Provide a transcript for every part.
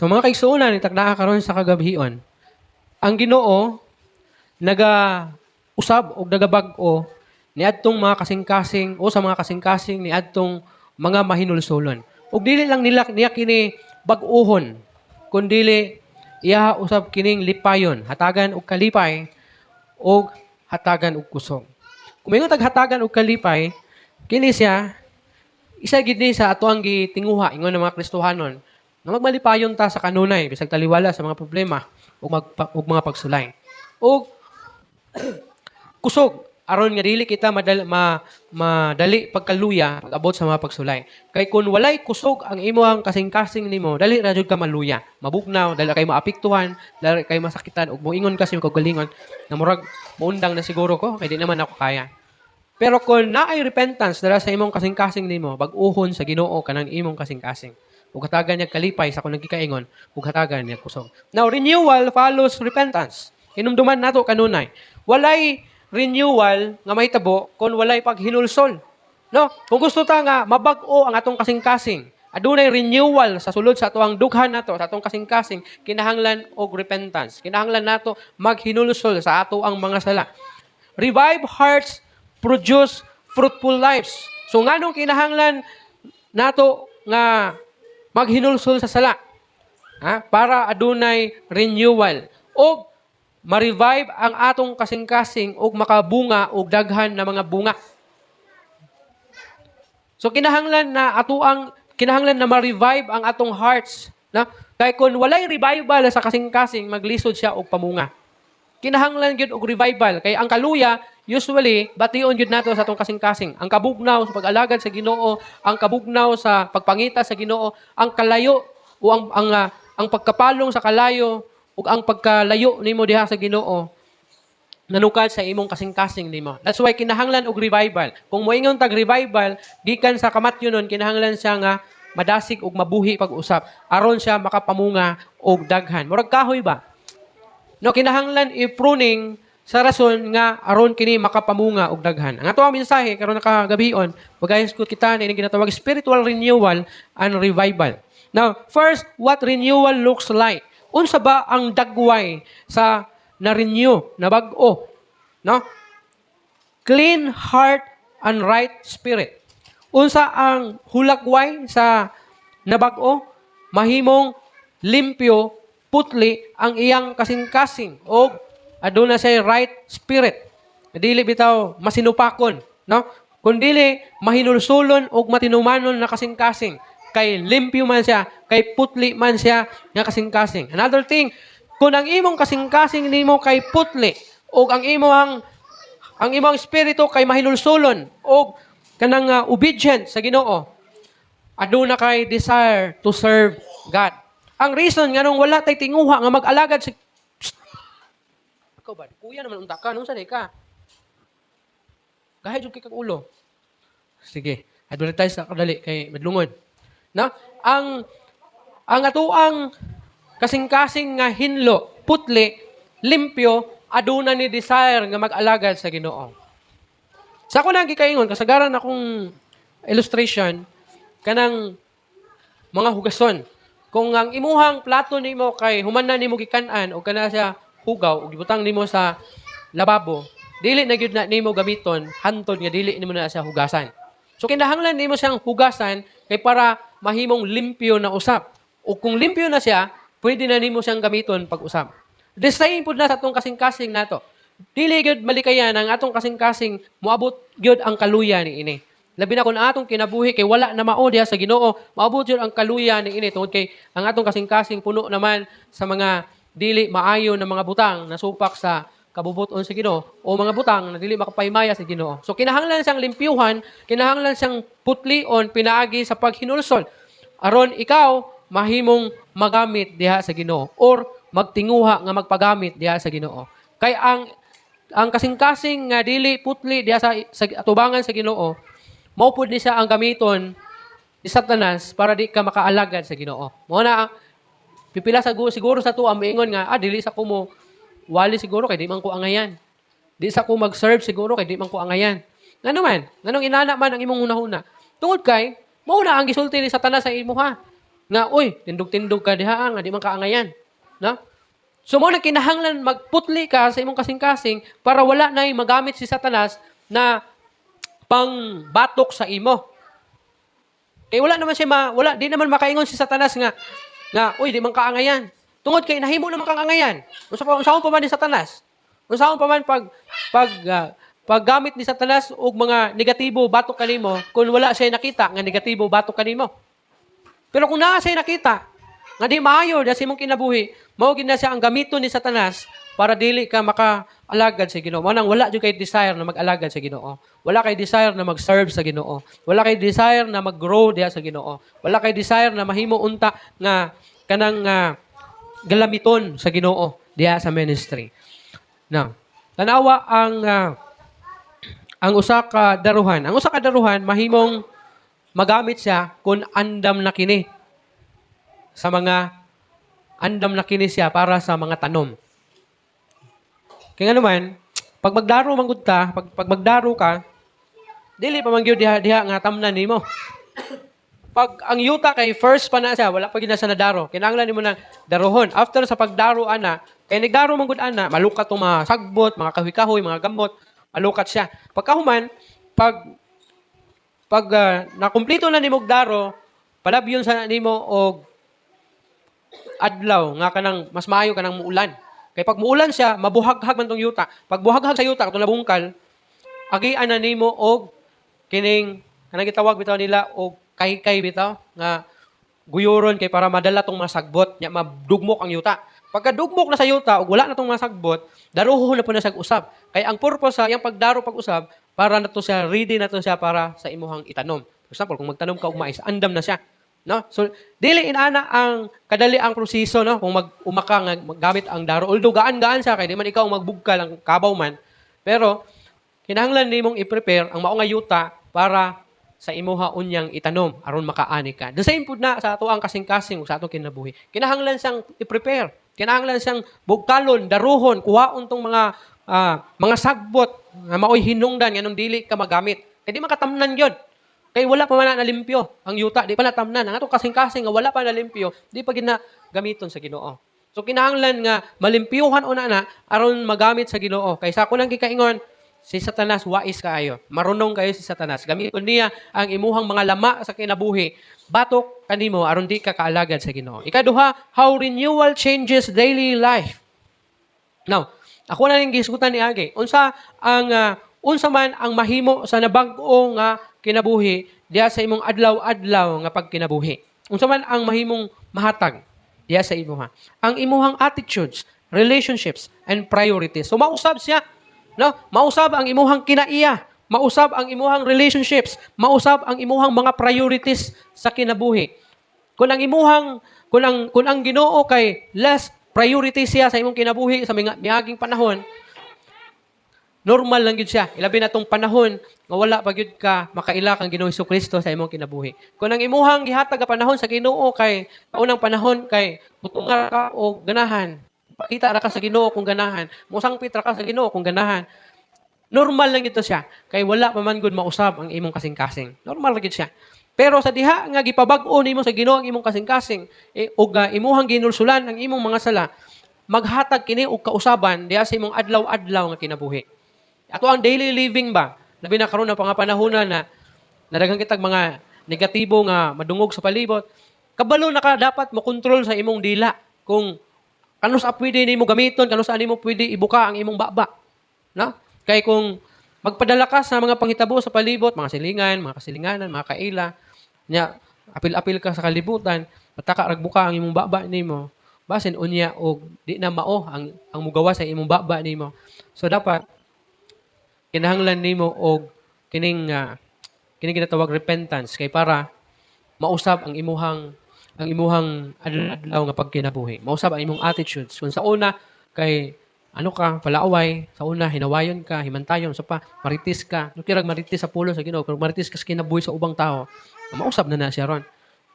So mga kaigsuonan, itakdaa karon sa kagabion. Ang Ginoo naga-usab og nagabag-o niadtong mga kasing-kasing o sa mga kasing-kasing niadtong mga mahinulsolon. Ug dili lang nila niya kini bag-ohon, kundi iya usab kining lipayon, hatagan og kalipay o hatagan og kusog. Kung may hatagan og kalipay, kini siya isa gid ni sa ato ang gitinguha ingon ng mga Kristohanon nga magmalipayon ta sa kanunay bisag taliwala sa mga problema ug mga pagsulay. Ug kusog aron nga dili kita madali pagkaluya pag-abot sa mga pagsulay. Kay kun walay kusog ang imong kasing-kasing nimo, dali ra jud ka maluya. Mabugnaw, dali kay maapektuhan, dali kay masakitan ug moingon kasi mo kagalingon na murag muundang na siguro ko kay di naman ako kaya. Pero kung naay repentance dala sa imong kasing-kasing nimo, bag-uhon sa Ginoo kanang imong kasing-kasing. Ug hatagan niya kalipay sa kunang gikaingon, ug hatagan niya kusog. Now renewal follows repentance. Hinumduman nato kanunay. Walay renewal nga mahitabo kung walay paghinulsol. No? Kung gusto ta nga mabag-o ang atong kasing-kasing, adunay renewal sa sulod sa atuang dughan nato, sa atong kasing-kasing, kinahanglan og repentance. Kinahanglan nato maghinulsol sa ato ang mga sala. Revive hearts produce fruitful lives. So nganong kinahanglan nato nga maghinulsol sa sala? Para adunay renewal o ma-revive ang atong kasing-kasing og makabunga og daghan na mga bunga. So kinahanglan na ma-revive ang atong hearts, na kay kun walay revival sa kasing-kasing maglisod siya og pamunga. Kinahanglan gyud og revival kay ang kaluya usually bation gyud nato sa atong kasing-kasing. Ang kabugnaw sa pag-alagad sa Ginoo, ang kabugnaw sa pagpangita sa Ginoo, ang kalayo o ang pagkapalong sa kalayo ug ang pagkalayo nimo diha sa Ginoo nanukad sa imong kasing-kasing nimo. That's why kinahanglan og revival. Kung moingon tag revival gikan sa kamatyonon, kinahanglan siya nga madasig og mabuhi pag-usap aron siya makapamunga og daghan. Murag kahoy ba? No, kinahanglan i-pruning sa rason nga aron kini makapamunga og daghan. Ang ato ang mensahe karon nakagabion, pagayos ko kita ni ginatawag spiritual renewal and revival. Now, first, what renewal looks like? Unsa ba ang dagway sa na-renew, na bag-o? No? Clean heart and right spirit. Unsa ang hulagway sa nabag-o? Mahimong limpyo, putli ang iyang kasing-kasing o aduna say right spirit. Dili bitaw masinupakon, no? Kundili mahinulsulon og matinumanon na kasing-kasing. Kay limpyo man siya, kay putli man siya nga kasing-kasing. Another thing, kung ang imong kasing-kasing nimo kay putli og ang imong espiritu kay mahinulsulon og kanang obedient sa Ginoo, aduna kay desire to serve God. Ang reason nga nung wala tay tinguha nga mag-alagad si ikaw ba? Kuya naman unta ka, nung sanay ka. Gahay jud kay kag ulo. Sige, advertise na kadali kay madlungod. Na? Ang atuang kasing-kasing nga hinlo, putli, limpyo, aduna ni desire nga mag-alagad sa Ginoo. Sa ako nang gikaingon, kasagaran akong illustration, kanang mga hugason. Kung ang imuhang plato nimo kay human na nimo gikanan o kana siya hugaw o gibutang nimo sa lababo, dili na gyud na nimo gamiton hantod nga dili nimo na siya hugasan. So kinahanglan nimo siyang hugasan kay para mahimong limpyo na usap. O kung limpyo na siya, pwede na nimo siyang gamiton pag-usap. The same pud na sa atong kasing-kasing nato. Dili gyud malikayan ang atong kasing-kasing moabot gyud ang kaluya ni ini. Labi na kung atong kinabuhi kay wala na mao diha sa Ginoo, maabot yun ang kaluya ni ini tungod kay ang atong kasing-kasing puno naman sa mga dili maayo na mga butang na supak sa kabubuton sa Ginoo o mga butang na dili makapahimaya sa Ginoo. So kinahanglan siyang limpyuhan, kinahanglan siyang putlion pinaagi sa paghinulsol aron ikaw mahimong magamit diha sa Ginoo or magtinguha nga magpagamit diha sa Ginoo. Kay ang kasing-kasing nga dili putli diha sa atubangan sa Ginoo, maupod ni siya ang gamiton ni Satanas para di ka makaalagad sa Ginoo. Mo na pipila siguro sa tuwa moingon nga dili sa ko mo wali siguro kay di man ko angayan. Di sa ko mag-serve siguro kay di man ko angayan. Ngano man? Nganong inana man ang imong hunahuna? Tungod kay mao na ang gisulti ni Satanas sa imuha. nga oy tindog-tindog ka diha nga di man kaangayan, no? So mo na kinahanglan magputli ka sa imong kasing-kasing para wala nay magamit si Satanas na pang batok sa imo. Wala naman siya di naman makaingon si Satanas nga uy di man kaangayan. Tungod kay nahimo naman kang angayan. Unsaon pa man ni Satanas? Unsaon pa man paggamit ni Satanas og mga negatibo batok kanimo kung wala siya nakita nga negatibo batok kanimo. Pero kung naa siya nakita nga di maayo da sa imong kinabuhi, mao gid na siya ang gamiton ni Satanas para dili ka maka-alagad sa Ginoo. Manang wala jud kay desire na mag-alagad sa Ginoo. Wala kay desire na mag-serve sa Ginoo. Wala kay desire na mag-grow diha sa Ginoo. Wala kay desire na mahimo unta nga kanang galamiton sa Ginoo diha sa ministry. Now, tanawa ang usa ka daruhan. Ang usa ka daruhan mahimong magamit siya kung andam na kini sa mga andam na kini siya para sa mga tanom. Kaya naman, pag magdaro man gud ka, pag magdaro ka, dili pa man gyud diha nga tamnan nimo. Pag ang yuta kay first pa na siya, wala pa gid na sa nadaro. Kinahanglan nimo nang darohon. After sa pagdaro ana, kay nagdaro man gud ana, malukat tong mga sagbot, mga kahoy-kahoy, mga gamot, malukat siya. Pagkahuman, pag nakumpleto na nimo daro, palabyon sa nimo og adlaw nga kanang mas maayo kanang muulan. Kay pag muulan siya, mabuhaghag man tong yuta. Pag buhaghag sa yuta katong nabungkal, agian na nimo og kining kanang gitawag bitaw nila og kay bitaw nga guyoron kay para madala tong masagbot nya madugmok ang yuta. Pagka dugmok na sa yuta ug wala na tong masagbot, daruhon na po na sag usab. Kay ang purpose sa iyang pagdaro pag-usab para na to siya ready na to siya para sa imuhang itanom. For example, kung magtanom ka og mais, andam na siya. No? So, dili inana ang kadali ang proseso, no? Kung umaka nga gamit ang daro. Although gaan-gaan siya, kay di man ikaw magbugkal ang kabaw man. Pero, kinahanglan nimong i-prepare ang maong yuta para sa imuha unyang itanom aron makaani ka. The same pud na sa ato ang kasing-kasing sa atong kinabuhi. Kinahanglan siyang i-prepare. Kinahanglan siyang bugkalon, daruhon, kuhaon tong mga sagbot nga maoy hinungdan nganong dili ka magamit. Kay di makatamnan gyud. Kay wala pa man na limpyo ang yuta, di pa natamnan. Ang ato kasing-kasing nga wala pa na limpyo, di pa gid na gamiton sa Ginoo. So kinahanglan nga malimpyuhan una na aron magamit sa Ginoo. Kay sa kunang gikaingon, si Satanas wais kaayo. Marunong kayo si Satanas. Gamiton niya ang imuhang mga lama sa kinabuhi. Batok kanimo aron di ka kaalagad sa Ginoo. Ikaduha, how renewal changes daily life. Now, ako na ning gisgutan ni Agi. Unsa man ang mahimo sa nabag-o nga kinabuhi diha sa imong adlaw-adlaw nga pagkinabuhi. Unsa man ang mahimong mahatag diha sa imuha. Ang imuhang attitudes, relationships, and priorities. So mausab siya, no? Mausab ang imuhang kinaiya, mausab ang imuhang relationships, mausab ang imuhang mga priorities sa kinabuhi. Kung ang Ginoo kay less priority siya sa imong kinabuhi sa miaging panahon, normal lang gid siya. Ilabi na tong panahon nga wala pa gyud ka makaila kang Ginoo Jesucristo sa imong kinabuhi. Kung ang imuhang gihatag nga panahon sa Ginoo kay unang panahon kay mutunga ka o ganahan, pakita ra ka sa Ginoo kung ganahan, musangpit ra ka sa Ginoo kung ganahan. Normal lang ito siya. Kay wala pa man gud mausab ang imong kasing-kasing. Normal lang gid siya. Pero sa diha nga gipabag-o nimo sa Ginoo ang imong kasing-kasing ug imuhang ginulsulan ang imong mga sala, maghatag kini og kausaban diha sa imong adlaw-adlaw nga kinabuhi. Ato ang daily living ba? Labi na karon na pangapanahon na nadaghang kitag mga negatibo nga madungog sa palibot. Kabalo na ka dapat mo control sa imong dila kung kanus pwede nimo gamiton, kanus nimo pwede ibuka ang imong baba. No? Kay kung magpadala ka sa mga panghitabo sa palibot, mga silingan, mga kasilinganan, mga kaila, nya apil-apil ka sa kalibutan, mataka ragbuka ang imong baba nimo. Basin unya og di na mao ang mugawa sa imong baba nimo. So dapat kinahanglan nimo og kining ginatawag repentance kay para mausab ang imuhang adlaw nga pagkinabuhi. Mausab ang imong attitudes. Kung sa una kay palaaway, sa una hinawayon ka, himantayon sa pa, maritis ka. No kirag maritis sa pulo sa Ginoo, kung maritis ka sa kinabuhi sa ubang tao, mausab na siya ron.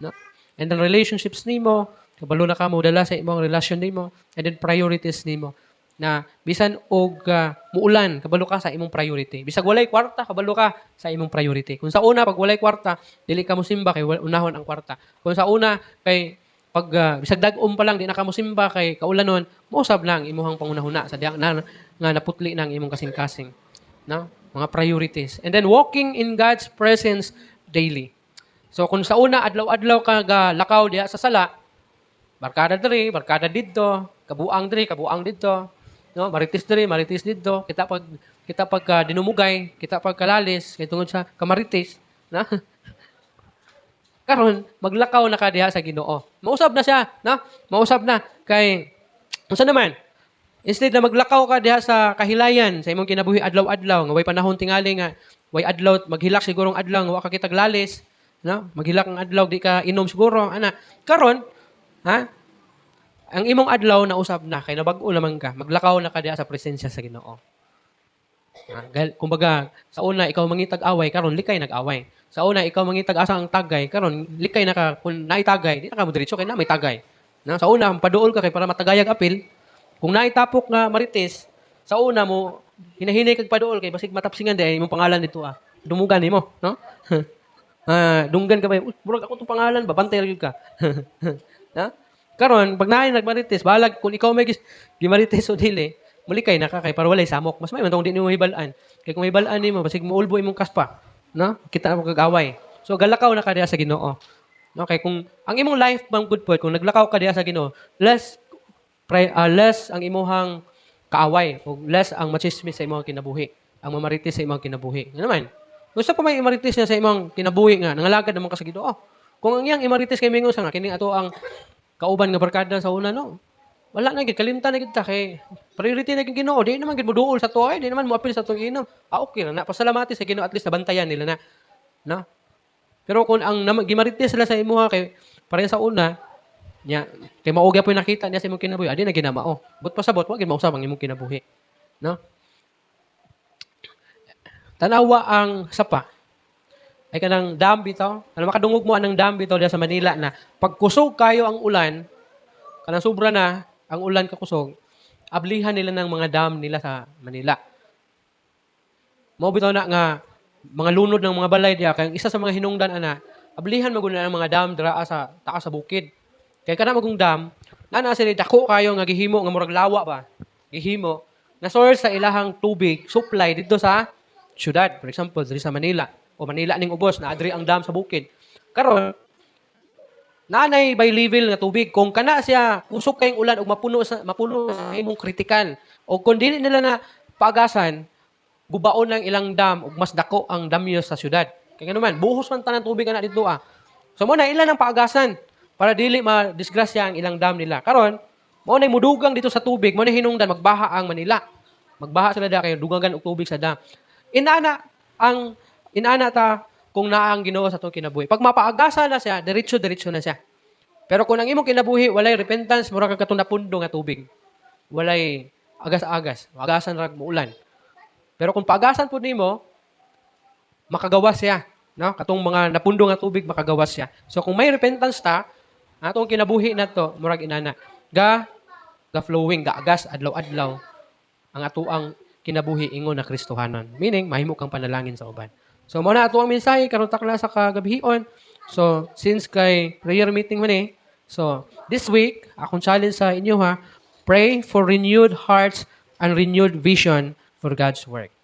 No? And the relationships nimo, kabalo na ka mo dala sa imong relasyon nimo, and then priorities nimo. na bisan og muulan kabalo ka sa imong priority. Bisag walay kwarta kabalo ka sa imong priority. Kung sa una pag walay kwarta, dili ka mosimba kay unahon ang kwarta. Kung sa una kay pag bisag dag-om pa lang di na ka mosimba kay kaulanon, mousab lang imong pangunahuna sa diang na nga naputli nang imong kasing-kasing. No? Mga priorities. And then walking in God's presence daily. So kung sa una adlaw-adlaw ka lakaw diha sa sala, barkada diri, barkada didto, kabuang diri, kabuang didto, no? Marites diri, marites didto. Kita pag dinumugay, kita pag kalalis kay tungod sa kamarites, na? Karon maglakaw na ka diha sa Ginoo. Mausab na siya, na? Mausab na kay unsa naman? Instead na maglakaw ka diha sa kahilayan sa imong kinabuhi adlaw-adlaw, nga way panahon tingali nga way adlaw maghilak sigurong adlaw nga wa ka kitag lalis, no? Maghilak ang adlaw di ka inom siguro, ana. Karon, ha? Ang imong adlaw na usab na kay nabag-o lamang ka, maglakaw na ka diha sa presensya sa Ginoo. Kumbaga, sa una ikaw mangitag away, karon likay nag-away. Sa una ikaw mangitag asa ang tagay, karon likay na ka kun naay tagay, di na ka mo diretso kay na may tagay. Na sa una paduol ka kay para matagayag apil. Kung naitapok nga marites, sa una mo hinahinay kag paduol kay basig matapsingan di imong pangalan dito Dumugan nimo, no? Dunggan ka ba? Murag ako tong pangalan, babantay ra gyud ka. Na? Karon pag naay nagmarites, balag kung ikaw may gimarites o dili, mulikay na ka kay para walay samok. Mas may man tong di nimo hibalaan. Kay kung hibalaan nimo basig muulbo imong kaspa, no? Kita mo kag-away. So galakaw na ka diha sa Ginoo. Okay, kung ang imong life bang good point, kung naglakaw ka diha sa Ginoo, less ang imuhang kaaway o less ang machismis sa imong kinabuhi, ang mamarites sa imong kinabuhi. Ano naman? Gusto pa may imarites niya sa imong kinabuhi nga, nangalagad naman ka sa Ginoo. Kung ang iyang imarites kay mingon sa nga kini ato ang kauban nga barkada sa una, no? Wala na gid, kalimtan na gid ta kay priority na gid Ginoo. Di naman gid moduol sa tuwa, di naman mo apil sa tuong inom. Okay na, pasalamati sa Ginoo at least nabantayan nila na. No? Pero kung ang gimarites sila sa imuha kay pareha sa una, nya kay mauga po nakita niya sa imong kinabuhi, adi na ginamao. But pasabot wa gid mausab ang imong kinabuhi. No? Tanawa ang sapa. Ay kanang dam bitaw. Ano makadungog mo anang dam bitaw diha sa Manila na pagkusog kayo ang ulan, kanang sobra na ang ulan kakusog, ablihan nila ng mga dam nila sa Manila. Mao bitaw na nga mga lunod ng mga balay diha kay isa sa mga hinungdan ana, ablihan maguna ang mga dam dira sa taas sa bukid. Kay kana magong dam, naa sila dako kayo nga gihimo nga murag lawa ba. Gihimo na source sa ilahang tubig supply dito sa syudad, for example, diri sa Manila o Manila ning ubos na adri ang dam sa bukid. Karon nanay by level nga tubig kung kana siya usok kayong ulan ug mapuno sa imong critical o kung dili nila na paagasan gubaon ng ilang dam ug mas dako ang damyo sa syudad. Kaya naman buhos man tanang tubig ana dito So mo na ilan ang paagasan para dili ma-disgrasya ang ilang dam nila. Karon, mao nay mudugang dito sa tubig, mao nay hinungdan magbaha ang Manila. Magbaha sila da kay dugangan og tubig sa dam. Inana ta kung naa ang Ginoo sa atong kinabuhi. Pag mapaagasan na siya, diretso na siya. Pero kung ang imong kinabuhi walay repentance, mura kag katong napundo nga tubig. Walay agas-agas, agasan ra muulan. Pero kung paagasan pud nimo, makagawas siya, no? Katong mga napundo nga tubig makagawas siya. So kung may repentance ta, atong kinabuhi nato murag inana. Ga flowing, ga agas adlaw-adlaw ang atoang kinabuhi ingon na Kristohanon. Meaning mahimo kang panalangin sa uban. So mao na ato ang mensahe karon takla sa kagabihon. So since kay prayer meeting man so this week akong challenge sa inyo pray for renewed hearts and renewed vision for God's work.